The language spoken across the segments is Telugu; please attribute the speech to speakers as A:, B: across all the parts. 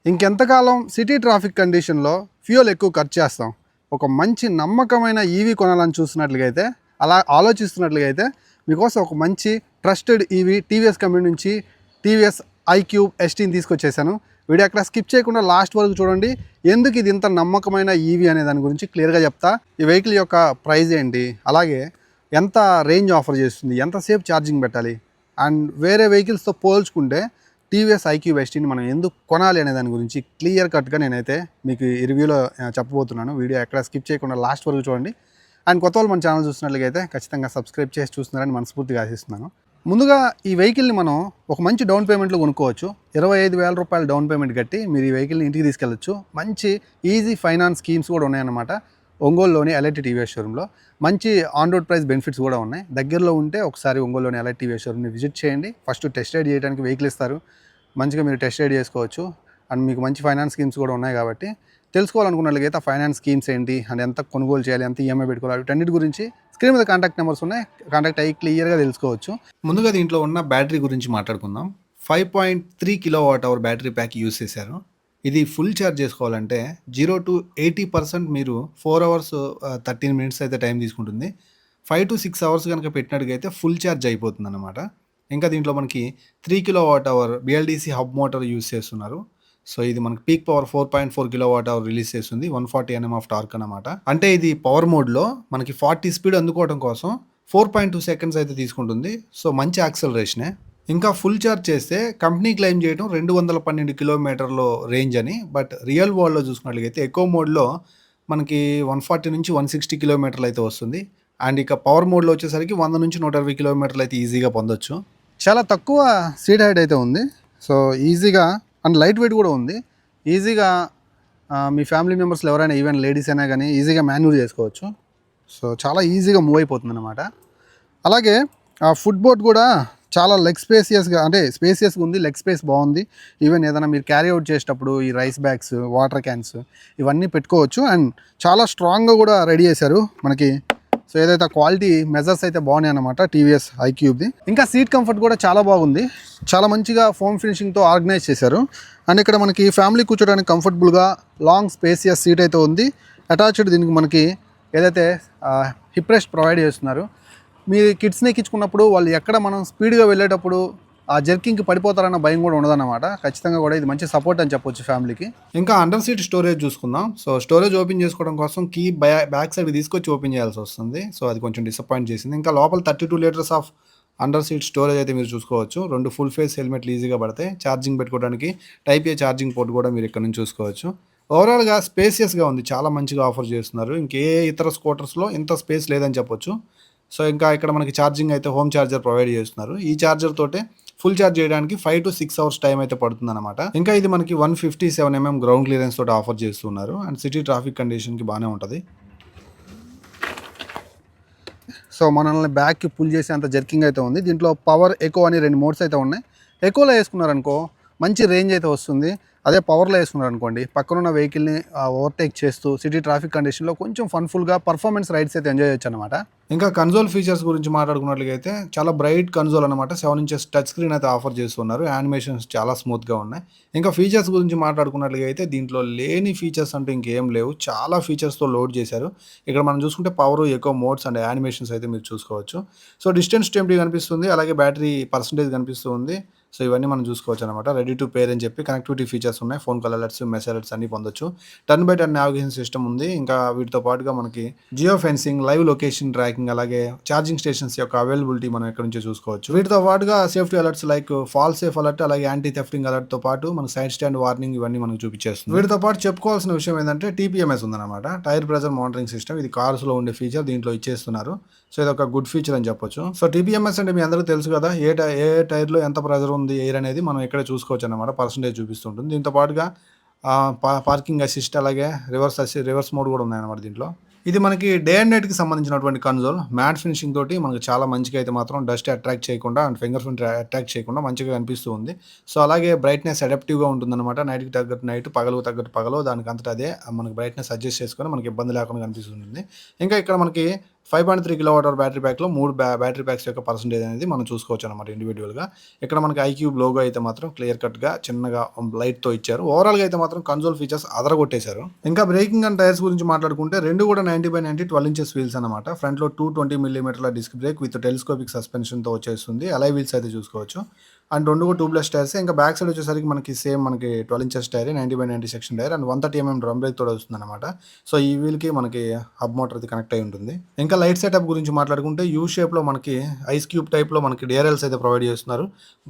A: ఇంకెంతకాలం సిటీ ట్రాఫిక్ కండిషన్లో ఫ్యూయల్ ఎక్కువ ఖర్చు చేస్తాం. ఒక మంచి నమ్మకమైన ఈవీ కొనాలని చూస్తున్నట్లుగా అయితే, అలా ఆలోచిస్తున్నట్లుగా అయితే మీకోసం ఒక మంచి ట్రస్టెడ్ ఈవీ టీవీఎస్ కంపెనీ నుంచి టీవీఎస్ ఐక్యూబ్ ఎస్టీని తీసుకొచ్చేసాను. వీడియో అక్కడ స్కిప్ చేయకుండా లాస్ట్ వరకు చూడండి. ఎందుకు ఇది ఇంత నమ్మకమైన ఈవీ అనే దాని గురించి క్లియర్గా చెప్తా. ఈ వెహికల్ యొక్క ప్రైస్ ఏంటి, అలాగే ఎంత రేంజ్ ఆఫర్ చేస్తుంది, ఎంతసేపు ఛార్జింగ్ పెట్టాలి, అండ్ వేరే వెహికల్స్తో పోల్చుకుంటే టీవీఎస్ ఐక్యూబ్ ఎస్టీని మనం ఎందుకు కొనాలి అనే దాని గురించి క్లియర్ కట్గా నేనైతే మీకు ఈ రివ్యూలో చెప్పబోతున్నాను. వీడియో ఎక్కడ స్కిప్ చేయకుండా లాస్ట్ వరకు చూడండి. అండ్ కొత్త వాళ్ళు మన ఛానల్ చూస్తున్నట్లయితే ఖచ్చితంగా సబ్స్క్రైబ్ చేసి చూస్తున్నారని మనస్ఫూర్తిగా ఆశిస్తున్నాను. ముందుగా ఈ వెహికల్ని మనం ఒక మంచి డౌన్ పేమెంట్లో కొనుక్కోవచ్చు. 25,000 రూపాయలు డౌన్ పేమెంట్ కట్టి మీరు ఈ వెహికల్ని ఇంటికి తీసుకెళ్ళచ్చు. మంచి ఈజీ ఫైనాన్స్ స్కీమ్స్ కూడా ఉన్నాయన్నమాట. ఒంగోలులోని ఎల్ఐటి టీవీఎస్ షోరూంలో మంచి ఆన్ రోడ్ ప్రైస్ బెనిఫిట్స్ కూడా ఉన్నాయి. దగ్గరలో ఉంటే ఒకసారి ఒంగోలులోని ఎల్ఐటి టీవీఎస్ షోరూమ్ని విజిట్ చేయండి. ఫస్ట్ టెస్ట్ రైడ్ చేయడానికి వెహికల్ ఇస్తారు. మంచిగా మీరు టెస్ట్ రైడ్ చేసుకోవచ్చు. అండ్ మీకు మంచి ఫైనాన్స్ స్కీమ్స్ కూడా ఉన్నాయి కాబట్టి తెలుసుకోవాలనుకున్నట్లయితే ఆ ఫైనాన్స్ స్కీమ్స్ ఏంటి అండ్ ఎంత కొనుగోలు చేయాలి, ఎంత ఈఎంఐ పెట్టుకోవాలి, వీటన్నిటి గురించి స్క్రీన్ మీద కాంటాక్ట్ నెంబర్స్ ఉన్నాయి. కాంటాక్ట్ అయ్యి క్లియర్గా తెలుసుకోవచ్చు. ముందుగా దీంట్లో ఉన్న బ్యాటరీ గురించి మాట్లాడుకుందాం. 5.3 kWh బ్యాటరీ ప్యాక్ యూస్ చేశారు. ఇది ఫుల్ ఛార్జ్ చేసుకోవాలంటే 0 to 80% మీరు 4 hours 13 minutes అయితే టైం తీసుకుంటుంది. 5 to 6 hours కనుక పెట్టినట్టుగైతే ఫుల్ ఛార్జ్ అయిపోతుంది అన్నమాట. ఇంకా దీంట్లో మనకి 3 kWh BLDC hub motor use చేస్తున్నారు. సో ఇది మనకి పీక్ పవర్ 4.4 kWh రిలీజ్ చేస్తుంది. 140 Nm ఆఫ్ టార్క్ అనమాట. అంటే ఇది పవర్ మోడ్లో మనకి 40 స్పీడ్ అందుకోవడం కోసం 4.2 seconds అయితే తీసుకుంటుంది. సో మంచి యాక్సలరేషనే. ఇంకా ఫుల్ ఛార్జ్ చేస్తే కంపెనీ క్లెయిమ్ చేయడం 212 కిలోమీటర్ల రేంజ్ అని. బట్ రియల్ వరల్డ్లో చూసుకున్నట్లయితే ఎకో మోడ్లో మనకి 140 నుంచి 160 కిలోమీటర్లు అయితే వస్తుంది. అండ్ ఇక పవర్ మోడ్లో వచ్చేసరికి 100 నుంచి 120 కిలోమీటర్లు అయితే ఈజీగా పొందొచ్చు. చాలా తక్కువ సీట్ హైట్ అయితే ఉంది. సో ఈజీగా అండ్ లైట్ వెయిట్ కూడా ఉంది. ఈజీగా మీ ఫ్యామిలీ మెంబర్స్లో ఎవరైనా ఈవెన్ లేడీస్ అయినా కానీ ఈజీగా మాన్యూర్ చేసుకోవచ్చు. సో చాలా ఈజీగా మూవ్ అయిపోతుంది అనమాట. అలాగే ఫుట్ బోర్డ్ కూడా చాలా లెగ్ స్పేసియస్గా, అంటే స్పేసియస్గా ఉంది. లెగ్ స్పేస్ బాగుంది. ఈవెన్ ఏదైనా మీరు క్యారీ అవుట్ చేసేటప్పుడు ఈ రైస్ బ్యాగ్స్, వాటర్ క్యాన్స్ ఇవన్నీ పెట్టుకోవచ్చు. అండ్ చాలా స్ట్రాంగ్గా కూడా రెడీ చేశారు మనకి. సో ఏదైతే క్వాలిటీ మెజర్స్ అయితే బాగున్నాయి అన్నమాట టీవీఎస్ ఐక్యూబ్ది. ఇంకా సీట్ కంఫర్ట్ కూడా చాలా బాగుంది. చాలా మంచిగా ఫోమ్ ఫినిషింగ్తో ఆర్గనైజ్ చేశారు. అండ్ ఇక్కడ మనకి ఫ్యామిలీ కూర్చోడానికి కంఫర్టబుల్గా లాంగ్ స్పేసియస్ సీట్ అయితే ఉంది. అటాచ్డ్ దీనికి మనకి ఏదైతే హిప్ రెస్ట్ ప్రొవైడ్ చేస్తున్నారు. మీ కిడ్స్ని ఎక్కించుకున్నప్పుడు వాళ్ళు ఎక్కడ మనం స్పీడ్గా వెళ్ళేటప్పుడు ఆ జర్కింగ్కి పడిపోతారన్న భయం కూడా ఉండదన్నమాట. ఖచ్చితంగా కూడా ఇది మంచి సపోర్ట్ అని చెప్పొచ్చు ఫ్యామిలీకి. ఇంకా అండర్ సీట్ స్టోరేజ్ చూసుకుందాం. సో స్టోరేజ్ ఓపెన్ చేసుకోవడం కోసం కీ బ్యాక్ సైడ్ తీసుకొచ్చి ఓపెన్ చేయాల్సి వస్తుంది. సో అది కొంచెం డిసప్పాయింట్ చేసింది. ఇంకా లోపల 32 liters of under seat storage అయితే మీరు చూసుకోవచ్చు. 2 ఫుల్ ఫేస్ హెల్మెట్లు ఈజీగా పడతాయి. ఛార్జింగ్ పెట్టుకోవడానికి టైప్ ఏ ఛార్జింగ్ పోర్ట్ కూడా మీరు ఇక్కడ నుంచి చూసుకోవచ్చు. ఓవరాల్గా స్పేసియస్గా ఉంది. చాలా మంచిగా ఆఫర్ చేస్తున్నారు. ఇంకే ఇతర స్కూటర్స్లో ఇంత స్పేస్ లేదని చెప్పొచ్చు. సో ఇంకా ఇక్కడ మనకి ఛార్జింగ్ అయితే హోమ్ ఛార్జర్ ప్రొవైడ్ చేస్తున్నారు. ఈ ఛార్జర్ తోటే ఫుల్ ఛార్జ్ చేయడానికి 5 to 6 hours టైం అయితే పడుతుంది అనమాట. ఇంకా ఇది మనకి 157 mm గ్రౌండ్ క్లియరెన్స్ తోటి ఆఫర్ చేస్తున్నారు. అండ్ సిటీ ట్రాఫిక్ కండిషన్కి బాగానే ఉంటుంది. సో మనల్ని బ్యాక్కి పుల్ చేసేంత జర్కింగ్ అయితే ఉంది. దీంట్లో పవర్, ఎకో అని 2 మోడ్స్ అయితే ఉన్నాయి. ఎకోలో వేసుకున్నారనుకో మంచి రేంజ్ అయితే వస్తుంది. అదే పవర్లో వేసుకున్నారనుకోండి పక్కనున్న వెహికల్ని ఓవర్టేక్ చేస్తూ సిటీ ట్రాఫిక్ కండిషన్లో కొంచెం ఫన్ఫుల్గా పర్ఫార్మెన్స్ రైడ్స్ అయితే ఎంజాయ్ చేయొచ్చు అనమాట. ఇంకా కన్సోల్ ఫీచర్స్ గురించి మాట్లాడుకున్నట్లయితే చాలా బ్రైట్ కన్సోల్ అనమాట. 7 inches టచ్ స్క్రీన్ అయితే ఆఫర్ చేస్తున్నారు. యానిమేషన్స్ చాలా స్మూత్గా ఉన్నాయి. ఇంకా ఫీచర్స్ గురించి మాట్లాడుకున్నట్లయితే దీంట్లో లేని ఫీచర్స్ అంటే ఇంకేం లేవు. చాలా ఫీచర్స్తో లోడ్ చేశారు. ఇక్కడ మనం చూసుకుంటే power, eco modes and animations అయితే మీరు చూసుకోవచ్చు. సో డిస్టెన్స్ టెంప్టీ కనిపిస్తుంది. అలాగే బ్యాటరీ పర్సంటేజ్ కనిపిస్తుంది. సో ఇవన్నీ మనం చూసుకోవచ్చు అనమాట. రెడీ టు పేర్ అని చెప్పి కనెక్టివిటీ ఫీచర్స్ ఉన్నాయి. Phone call alerts, message alerts అన్ని పొందొచ్చు. Turn by turn navigation system ఉంది. ఇంకా వీటితో పాటుగా మనకి geo fencing, live location tracking, అలాగే ఛార్జింగ్ స్టేషన్స్ యొక్క అవైలబిలిటీ మనం ఇక్కడ నుంచి చూసుకోవచ్చు. వీటితో పాటుగా safety alerts like fall safe alert, అలాగే యాంటీ థెఫ్టింగ్ అలర్ట్ తో పాటు మన సైడ్ స్టాండ్ వార్నింగ్ ఇవన్నీ మనకు చూపించేస్తుంది. వీటితో పాటు చెప్పుకోవాల్సిన విషయం ఏంటంటే టీపీఎంఎస్ ఉందన్నమాట. Tyre pressure monitoring system. ఇది కార్స్ లో ఉండే ఫీచర్ దీంట్లో ఇచ్చేస్తున్నారు. సో ఇది ఒక గుడ్ ఫీచర్ అని చెప్పొచ్చు. సో టీపీఎంఎస్ అంటే మీ అందరికీ తెలుసు కదా, ఏ టైర్లో ఎంత ప్రెజర్ ఉంది ఎయిర్ అనేది మనం ఇక్కడ చూసుకోవచ్చు అనమాట. పర్సంటేజ్ చూపిస్తుంటుంది. దీంతో పాటుగా పార్కింగ్ అసిస్ట్, అలాగే రివర్స్ మోడ్ కూడా ఉన్నాయన్నమాట దీంట్లో. ఇది మనకి డే అండ్ నైట్కి సంబంధించినటువంటి కన్సోల్. మ్యాట్ ఫినిషింగ్ తోటి మనకి చాలా మంచిగా అయితే మాత్రం డస్ట్ అట్రాక్ట్ చేయకుండా అండ్ ఫింగర్ ప్రింట్ అట్రాక్ట్ చేయకుండా మంచిగా కనిపిస్తూ ఉంది. సో అలాగే బ్రైట్నెస్ అడాప్టివ్గా ఉంటుందన్నమాట. నైట్కి తగ్గట్టు నైట్, పగలు తగ్గట్టు పగలు, దానికి అంతటా అదే మనకి బ్రైట్నెస్ అడ్జస్ట్ చేసుకొని మనకి ఇబ్బంది లేకుండా కనిపిస్తుంది. ఇంకా ఇక్కడ మనకి 5.3 కిలోవాట్ అవర్ బ్యాటరీ ప్యాక్లో 3 బ్యాటరీ ప్యాక్స్ యొక్క పర్సెంటేజ్ అనేది మనం చూసుకోవచ్చు అనమాట ఇండివిజువల్గా. ఇక్కడ మనకి ఐక్యూబ్ లోగో అయితే మాత్రం క్లియర్ కట్గా చిన్నగా లైట్తో ఇచ్చారు. ఓవరాల్గా అయితే మాత్రం కన్సోల్ ఫీచర్స్ అదరగొట్టేశారు. ఇంకా బ్రేకింగ్ అండ్ టైర్స్ గురించి మాట్లాడుకుంటే రెండు కూడా 90/90 12 ఇంచెస్ వీల్స్ అనమాట. ఫ్రంట్లో 220mm disc brake with telescopic సస్పెన్షన్తో వచ్చేస్తుంది. అలై వీల్స్ అయితే చూసుకోవచ్చు. అండ్ రెండు కూడా ట్యూబ్లెస్ టైర్స్. ఇంకా బ్యాక్ సైడ్ వచ్చేసరికి మనకి సేమ్ మనకి 12 inches tyre, 90/90 section tyre and 130mm drum brake తోడు వస్తుంది అనమాట. సో ఈ వీల్కి మనకి హబ్ మోటార్ అది కనెక్ట్ అయి ఉంటుంది. ఇంకా లైట్ సెటప్ గురించి మాట్లాడుకుంటే యూ షేప్లో మనకి ఐస్ క్యూబ్ టైప్లో మనకి డిఆర్ఎల్స్ అయితే ప్రొవైడ్ చేస్తున్నారు.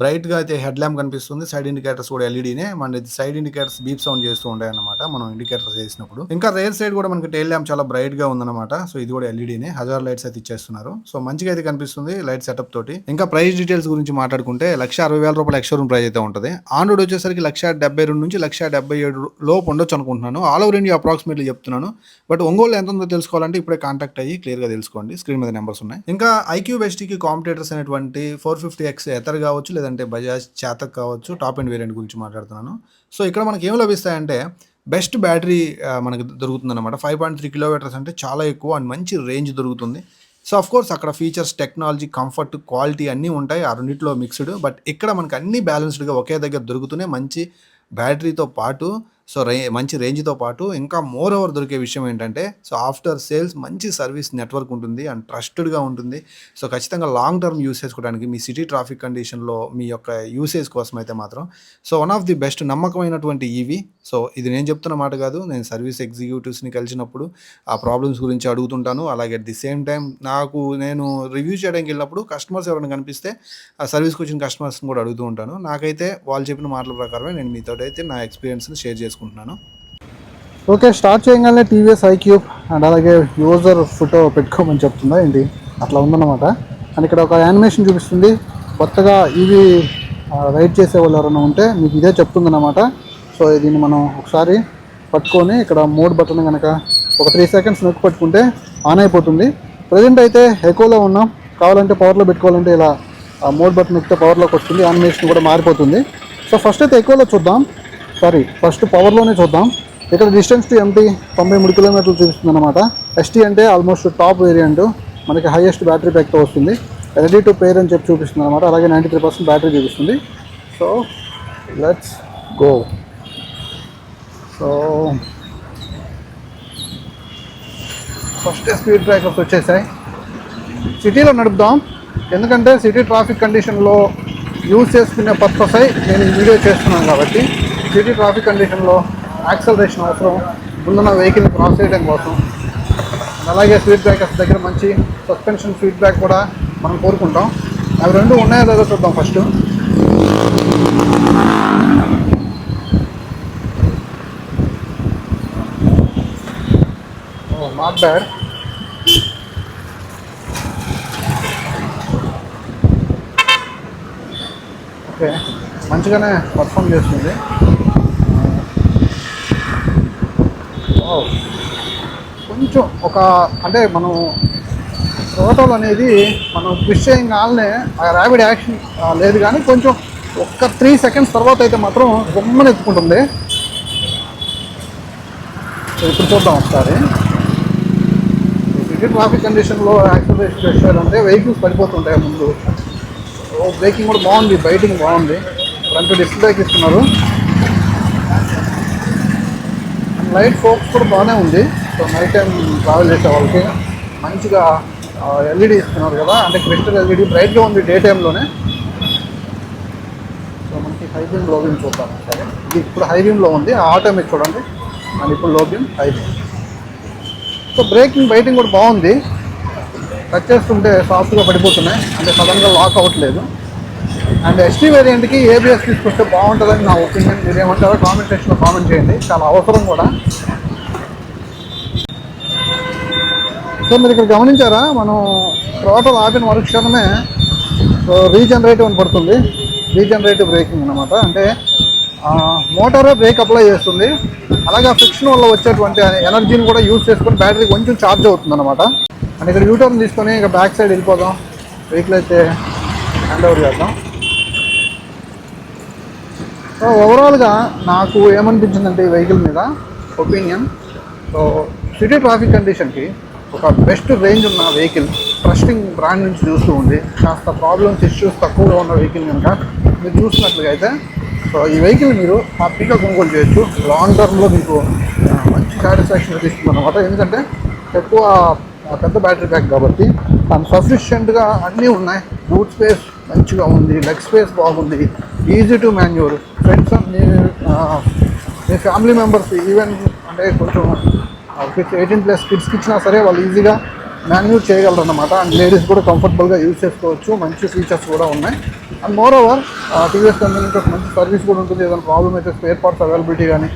A: బ్రైట్గా అయితే హెడ్ ల్యాంప్ కనిపిస్తుంది. సైడ్ ఇండికేటర్స్ కూడా ఎల్ఈడీనే. మన సైడ్ ఇండికేటర్స్ బీప్ సౌండ్ చేస్తూ ఉంటాయి అనమాట మనం ఇండికేటర్స్ వేసినప్పుడు. ఇంకా రేర్ సైడ్ కూడా మనకి టైల్ ల్యాంప్ చాలా బ్రైట్గా ఉందన్నమాట. సో ఇది కూడా ఎల్ఈడీనే. హజార్ లైట్స్ అయితే ఇచ్చేస్తున్నారు. సో మంచిగా అయితే కనిపిస్తుంది లైట్ సెటప్ తోటి. ఇంకా ప్రైస్ డీటెయిల్స్ గురించి మాట్లాడుకుంటే 1,60,000 రూపాయల ఎక్స్‌షోరూమ్ ప్రైస్ అయితే ఉంటుంది. ఆన్ రోడ్ వచ్చేసరికి 1,72,000 నుంచి 1,77,000 లోపు ఉండొచ్చు అనుకుంటున్నాను. ఆల్ ఓవర్ ఇండియా అప్రాక్సిమేట్లీ చెప్తున్నాను. బట్ ఒంగోలు ఎంత ఉందో తెలుసుకోవాలంటే ఇప్పుడే కాంటాక్ట్ అయ్యి క్లియర్గా తెలుసుకోండి. స్క్రీన్ మీద నెంబర్స్ ఉన్నాయి. ఇంకా ఐక్యూబ్ ఎస్టీకి కాంపిటేటర్స్ అనేటువంటి 450X ఎథర్ కావచ్చు, లేదంటే బజాజ్ చేతక్ కావచ్చు, టాప్ అండ్ వేరియంట్ గురించి మాట్లాడుతున్నాను. సో ఇక్కడ మనకి ఏం లభిస్తాయంటే బెస్ట్ బ్యాటరీ మనకి దొరుకుతుందన్నమాట. 5.3 కిలోమీటర్స్ అంటే చాలా ఎక్కువ అండ్ మంచి రేంజ్ దొరుకుతుంది. సో ఆఫ్ కోర్స్ అక్కడ ఫీచర్స్, టెక్నాలజీ, కంఫర్ట్, క్వాలిటీ అన్నీ ఉంటాయి ఆ రెండిట్లో మిక్స్డ్. బట్ ఇక్కడ మనకు అన్నీ బ్యాలెన్స్డ్గా ఒకే దగ్గర దొరుకుతూనే మంచి బ్యాటరీతో పాటు సో మంచి రేంజ్తో పాటు ఇంకా మోర్ ఓవర్ దొరికే విషయం ఏంటంటే సో ఆఫ్టర్ సేల్స్ మంచి సర్వీస్ నెట్వర్క్ ఉంటుంది అండ్ ట్రస్టెడ్గా ఉంటుంది. సో ఖచ్చితంగా లాంగ్ టర్మ్ యూస్ చేసుకోవడానికి మీ సిటీ ట్రాఫిక్ కండిషన్లో మీ యొక్క యూసేజ్ కోసం అయితే మాత్రం so one of the best నమ్మకమైనటువంటి ఈవీ. సో ఇది నేను చెప్తున్న మాట కాదు, నేను సర్వీస్ ఎగ్జిక్యూటివ్స్ని కలిసినప్పుడు ఆ ప్రాబ్లమ్స్ గురించి అడుగుతుంటాను. అలాగే అట్ ది సేమ్ టైం నేను రివ్యూ చేయడానికి వెళ్ళినప్పుడు కస్టమర్స్ ఎవరైనా కనిపిస్తే ఆ సర్వీస్కి వచ్చిన కస్టమర్స్ని కూడా అడుగుతూ ఉంటాను. నాకైతే వాళ్ళు చెప్పిన మాటల ప్రకారమే నేను మీతో అయితే నా ఎక్స్పీరియన్స్ని షేర్ చేసుకుంటున్నాను.
B: ఓకే, స్టార్ట్ చేయగానే టీవీఎస్ ఐక్యూబ్ అండ్ అలాగే యూజర్ ఫోటో పెట్టుకోమని చెప్తుందా ఏంటి, అట్లా ఉందన్నమాట. అండ్ ఇక్కడ ఒక యానిమేషన్ చూపిస్తుంది. కొత్తగా ఇవి రైడ్ చేసే వాళ్ళు ఎవరైనా ఉంటే మీకు ఇదే చెప్తుందన్నమాట. సో దీన్ని మనం ఒకసారి పట్టుకొని ఇక్కడ మోడ్ బటన్ కనుక ఒక 3 సెకండ్స్ నొక్కి పట్టుకుంటే ఆన్ అయిపోతుంది. ప్రజెంట్ అయితే ఎకోలో ఉన్నాం. కావాలంటే పవర్లో పెట్టుకోవాలంటే ఇలా మోడ్ బటన్ నొక్కితే పవర్లోకి వస్తుంది. యానిమేషన్ కూడా మారిపోతుంది. సో ఫస్ట్ అయితే ఎకోలో చూద్దాం. ఫస్ట్ పవర్లోనే చూద్దాం. ఇక్కడ డిస్టెన్స్ టు ఎంటీ 93 కిలోమీటర్లు చూపిస్తుంది అనమాట. ఎస్టీ అంటే ఆల్మోస్ట్ టాప్ వేరియంట్, మనకి హైయెస్ట్ బ్యాటరీ ప్యాక్తో వస్తుంది. రెడీ టు పేర్ అని చెప్పి చూపిస్తుంది అనమాట. అలాగే 93% బ్యాటరీ చూపిస్తుంది. So let's go. So first speed breakers వచ్చేసాయి. సిటీలో నడుపుదాం, ఎందుకంటే సిటీ ట్రాఫిక్ కండిషన్లో యూజ్ చేసుకునే పర్పస్ అయి నేను ఈ వీడియో చేస్తున్నాను కాబట్టి సిటీ ట్రాఫిక్ కండిషన్లో యాక్సలరేషన్ అవసరం, ముందున్న వెహికల్ని క్రాస్ చేయడం కోసం. అలాగే స్పీడ్ బ్రేకర్స్ దగ్గర మంచి సస్పెన్షన్ ఫీడ్బ్యాక్ కూడా మనం కోరుకుంటాం. అవి రెండు ఉన్నాయో లేదో చూద్దాం ఫస్ట్. Not bad. ఓకే, మంచిగానే పర్ఫామ్ చేస్తుంది. కొంచెం అంటే మనం రోటోల్ అనేది మనం పుష్ చేయగానే ఆ ర్యాపిడ్ యాక్షన్ లేదు, కానీ కొంచెం ఒక్క 3 సెకండ్స్ తర్వాత అయితే మాత్రం బొమ్మను ఎత్తుకుంటుంది. ఇప్పుడు చూద్దాం ఒకసారి. సిటీ ట్రాఫిక్ కండిషన్లో యాక్సిలరేషన్ చేయాలంటే వెహికల్స్ పడిపోతుంటాయి ముందు. బ్రేకింగ్ కూడా బాగుంది, బైటింగ్ బాగుంది. ఫ్రంట్ డిస్క్ బ్రేక్ ఇస్తున్నారు. లైట్ ఫోకస్ కూడా బాగానే ఉంది. సో నైట్ టైం ట్రావెల్ చేసే వాళ్ళకి మంచిగా ఎల్ఈడి ఇస్తున్నారు కదా, అంటే క్రిస్టల్ ఎల్ఈడి బ్రైట్గా ఉంది డే టైంలోనే. సో మనకి హై బీమ్, లో బీమ్ చూద్దాం. సరే, ఇది ఇప్పుడు హై బీమ్లో ఉంది, ఆటోమేటిక్ చూడండి. అండ్ ఇప్పుడు లో beam, high beam. So breaking, biting కూడా బాగుంది. టచ్ చేస్తుంటే సాఫ్ట్గా పడిపోతున్నాయి, అంటే సడన్గా లాక్ అవ్వట్లేదు. అండ్ ఎస్టీ వేరియంట్కి ఏబిఎస్ తీసుకొస్తే బాగుంటుందని నా ఒపీనియన్. మీరు ఏమంటారో కామెంట్ సెక్షన్లో కామెంట్ చేయండి, చాలా అవసరం కూడా. సో మీరు ఇక్కడ గమనించారా, మనం టోటల్ ఆపిన మరుక్షణమే రీజనరేటివ్ అని పడుతుంది. రీజనరేటివ్ బ్రేకింగ్ అనమాట. అంటే మోటారే బ్రేక్ అప్లై చేస్తుంది. అలాగే ఆ ఫ్రిక్షన్ వల్ల వచ్చేటువంటి ఎనర్జీని కూడా యూజ్ చేసుకొని బ్యాటరీ కొంచెం ఛార్జ్ అవుతుంది అనమాట. అండ్ ఇక్కడ యూటర్న్ తీసుకొని ఇక బ్యాక్ సైడ్ వెళ్ళిపోదాం. వెహికల్ అయితే హ్యాండ్ ఓవర్ చేద్దాం. సో ఓవరాల్గా నాకు ఏమనిపించిందంటే ఈ వెహికల్ మీద ఒపీనియన్, సో సిటీ ట్రాఫిక్ కండిషన్కి
A: ఒక బెస్ట్ రేంజ్ ఉన్న వెహికల్, ట్రస్టింగ్ బ్రాండ్ నుంచి చూస్తూ ఉంది, కాస్త ప్రాబ్లమ్స్ ఇష్యూస్ తక్కువగా ఉన్న వెహికల్ కనుక మీరు చూసినట్లుగా అయితే సో ఈ వెహికల్ మీరు హ్యాపీగా కొనుగోలు చేయొచ్చు. లాంగ్ టర్మ్లో మీకు మంచి సాటిస్ఫాక్షన్ ఇస్తుంది అనమాట. ఎందుకంటే ఎక్కువ పెద్ద బ్యాటరీ ప్యాక్ కాబట్టి అండ్ సఫిషియెంట్గా అన్నీ ఉన్నాయి. బూట్ స్పేస్ మంచిగా ఉంది, లెగ్ స్పేస్ బాగుంది, easy to manure. Friends me family members even అంటే కొంచెం 18+ కిడ్స్కి ఇచ్చినా సరే వాళ్ళు ఈజీగా మాన్యూర్ చేయగలరు అన్నమాట. అండ్ లేడీస్ కూడా కంఫర్టబుల్గా యూజ్ చేసుకోవచ్చు. మంచి ఫీచర్స్ కూడా ఉన్నాయి. And more over TVS company మంచి సర్వీస్ కూడా ఉంటుంది. ఏదైనా ప్రాబ్లమ్ అయితే స్పేర్ పార్ట్స్ అవైలబిలిటీ కానీ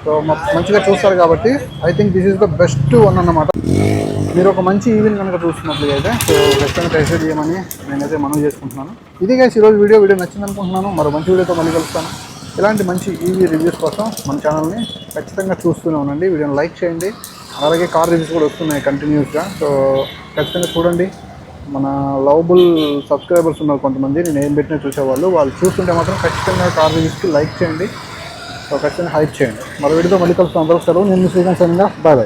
A: సో మంచిగా చూస్తారు కాబట్టి I think this is the best one అన్నమాట. మీరు ఒక మంచి ఈవెంట్ కనుక చూస్తున్నట్లుగా అయితే సో ఖచ్చితంగా టెస్ట్ చేయమని నేనైతే మనవి చేసుకుంటున్నాను. ఇది గైస్ ఈరోజు వీడియో నచ్చింది అనుకుంటున్నాను. మరో మంచి వీడియోతో మళ్ళీ కలుస్తాను. ఇలాంటి మంచి ఈవీ రివ్యూస్ కోసం మన ఛానల్ని ఖచ్చితంగా చూస్తూనే ఉండండి. వీడియోని లైక్ చేయండి. అలాగే కార్ రివ్యూస్ కూడా వస్తున్నాయి కంటిన్యూస్గా. సో ఖచ్చితంగా చూడండి. మన లవబుల్ సబ్స్క్రైబర్స్ ఉన్నారు కొంతమంది, నేను ఏం పెట్టినా చూసేవాళ్ళు. వాళ్ళు చూస్తుంటే మాత్రం ఖచ్చితంగా కార్ రివ్యూస్కి లైక్ చేయండి. సో ఖచ్చితంగా హైప్ చేయండి. మరో వీడియోతో మళ్ళీ కలుస్తాను. అందరూ సెలవు. నేను Srikanth signing off. Bye bye.